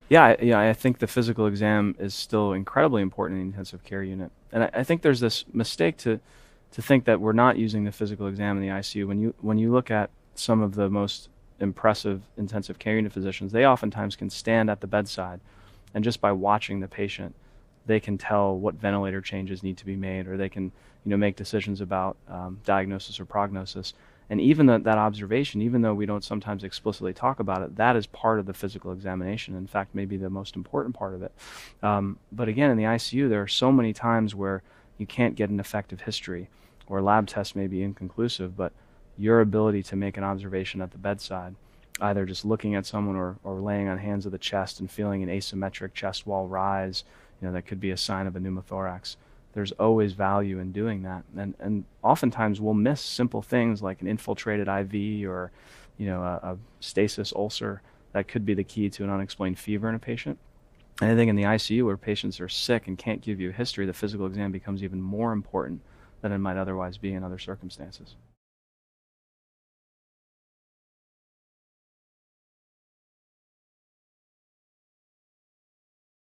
Yeah, I think the physical exam is still incredibly important in the intensive care unit. And I think there's this mistake to think that we're not using the physical exam in the ICU. When you look at some of the most impressive intensive care unit physicians, they oftentimes can stand at the bedside, and just by watching the patient, they can tell what ventilator changes need to be made, or they can, make decisions about diagnosis or prognosis. And even that observation, even though we don't sometimes explicitly talk about it, that is part of the physical examination. In fact, maybe the most important part of it. But again, in the ICU, there are so many times where you can't get an effective history, or lab tests may be inconclusive, but your ability to make an observation at the bedside, either just looking at someone, or laying on hands of the chest and feeling an asymmetric chest wall rise, that could be a sign of a pneumothorax. There's always value in doing that. And oftentimes we'll miss simple things like an infiltrated IV, or a stasis ulcer that could be the key to an unexplained fever in a patient. And I think in the ICU, where patients are sick and can't give you a history, the physical exam becomes even more important than it might otherwise be in other circumstances.